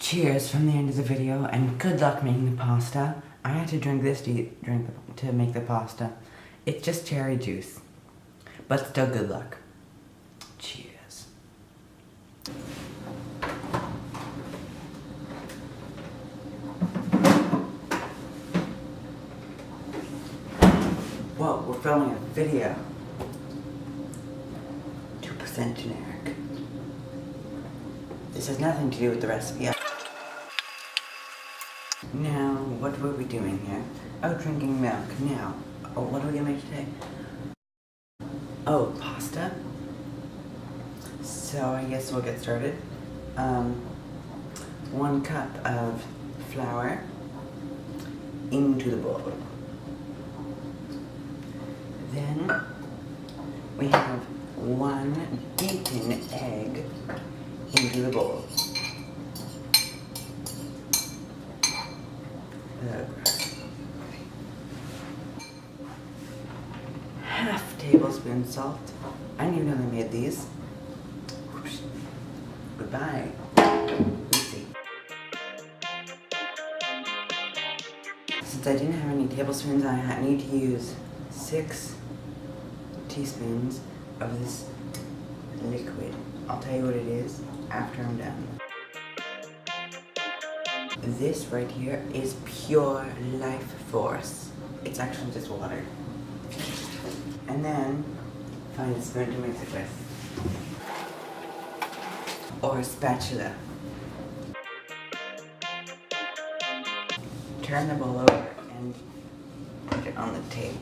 Cheers from the end of the video, and good luck making the pasta. I had to drink this to make the pasta. It's just cherry juice, but still good luck. Cheers. Whoa, we're filming a video. 2% generic. This has nothing to do with the recipe. Now, what were we doing here? Oh, drinking milk. Now, what are we gonna make today? Oh, pasta? So I guess we'll get started. 1 cup of flour into the bowl. Then we have 1 beaten egg into the bowl. Half tablespoon salt. I didn't even know they made these. Whoosh. Goodbye. Lucy. Since I didn't have any tablespoons, I need to use 6 teaspoons of this liquid. I'll tell you what it is after I'm done. This right here is pure life force. It's actually just water. And then find a spoon to mix it with. Or a spatula. Turn the bowl over and put it on the table.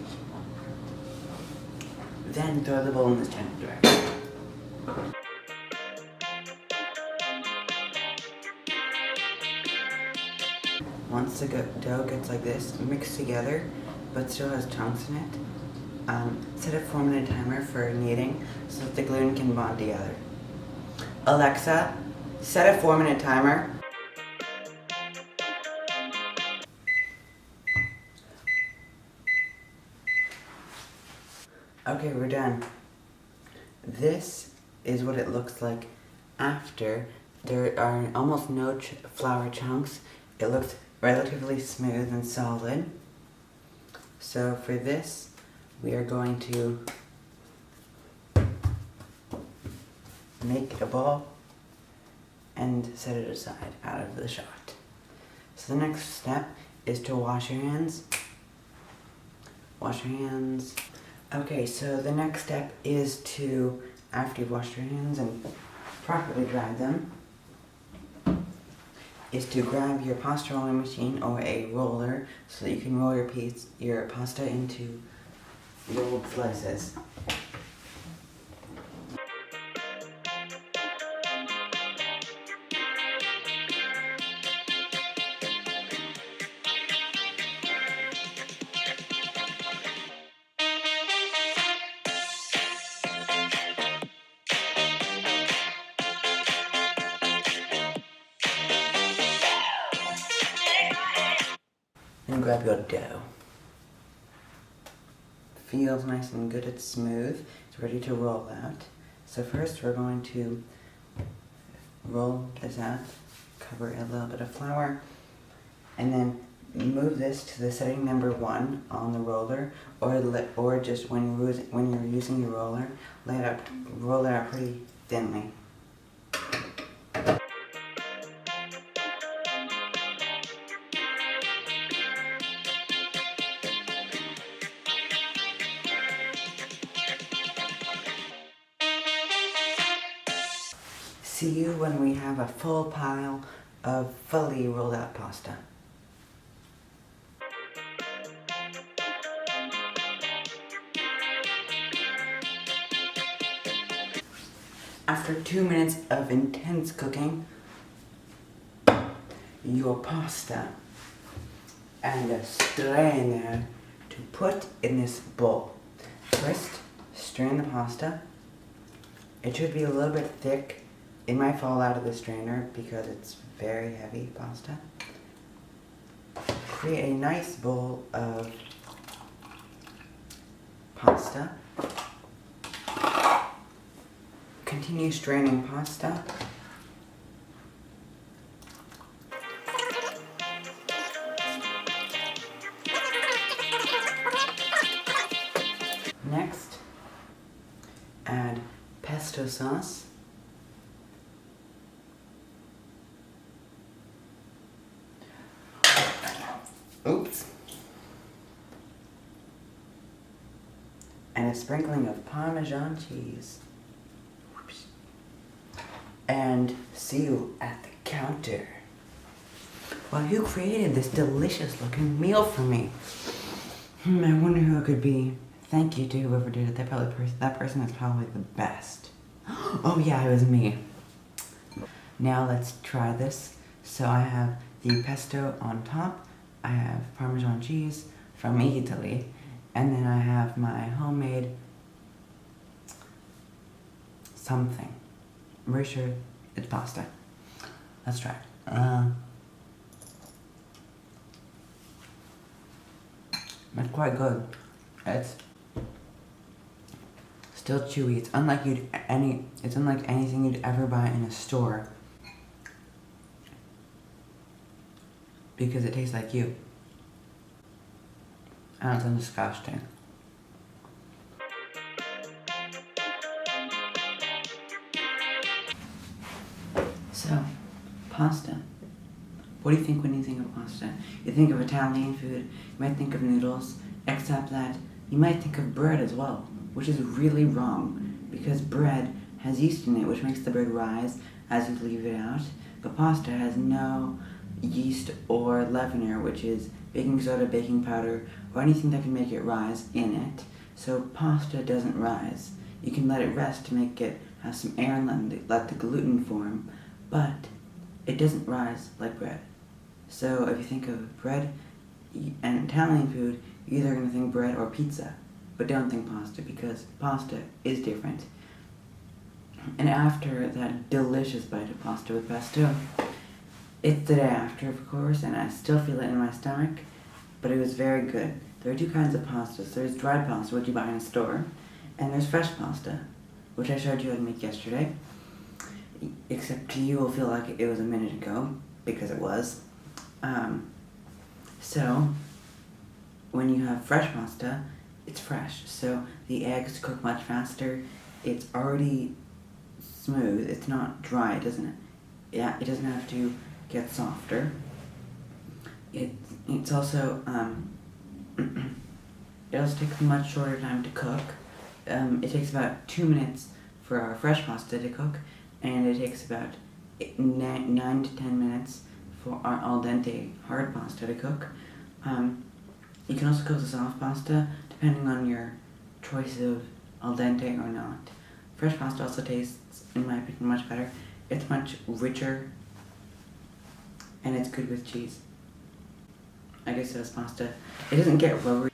Then throw the bowl in this general direction. Once the dough gets like this, mixed together, but still has chunks in it, set a 4-minute timer for kneading so that the gluten can bond together. Alexa, set a 4-minute timer. Okay, we're done. This is what it looks like after. There are almost no flour chunks. It looks relatively smooth and solid. So for this, we are going to make a ball and set it aside out of the shot. So the next step is to wash your hands. Wash your hands. Okay, so the next step is to, after you've washed your hands and properly dried them, is to grab your pasta rolling machine or a roller so that you can roll your pasta into rolled slices. And grab your dough. Feels nice and good, it's smooth, it's ready to roll out. So first we're going to roll this out, cover a little bit of flour, and then move this to the setting number 1 on the roller, or just when you're using your roller, roll it out pretty thinly. See you when we have a full pile of fully rolled out pasta. After 2 minutes of intense cooking, your pasta and a strainer to put in this bowl. First, strain the pasta. It should be a little bit thick. It might fall out of the strainer because it's very heavy pasta. Create a nice bowl of pasta. Continue straining pasta. sauce. Oops. And a sprinkling of Parmesan cheese. Whoops. And see you at the counter. Well, who created this delicious looking meal for me? I wonder who it could be. Thank you to whoever did it. That person is probably the best. Oh yeah, it was me. Now let's try this. So I have the pesto on top. I have Parmesan cheese from Italy. And then I have my homemade something. I'm pretty sure it's pasta. Let's try it. It's quite good. It's still chewy. It's unlike anything you'd ever buy in a store. Because it tastes like you. And it's disgusting. So, pasta. What do you think when you think of pasta? You think of Italian food, you might think of noodles, except that you might think of bread as well, which is really wrong, because bread has yeast in it, which makes the bread rise as you leave it out, but pasta has no yeast or leavener, which is baking soda, baking powder, or anything that can make it rise in it. So pasta doesn't rise. You can let it rest to make it have some air and let the gluten form, but it doesn't rise like bread. So if you think of bread and Italian food, you're either going to think bread or pizza, but don't think pasta, because pasta is different. And after that delicious bite of pasta with pesto, it's the day after, of course, and I still feel it in my stomach, but it was very good. There are two kinds of pastas. There's dried pasta, which you buy in a store, and there's fresh pasta, which I showed you how to make yesterday, except you will feel like it was a minute ago, because it was. So, when you have fresh pasta, it's fresh, so the eggs cook much faster. It's already smooth. It's not dry, doesn't it? Yeah, it doesn't have to get softer. It's also it also takes a much shorter time to cook. It takes about 2 minutes for our fresh pasta to cook, and it takes about 9 to 10 minutes for our al dente hard pasta to cook. You can also cook the soft pasta depending on your choice of al dente or not. Fresh pasta also tastes, in my opinion, much better. It's much richer, and it's good with cheese. I guess that's pasta. It doesn't get rubbery.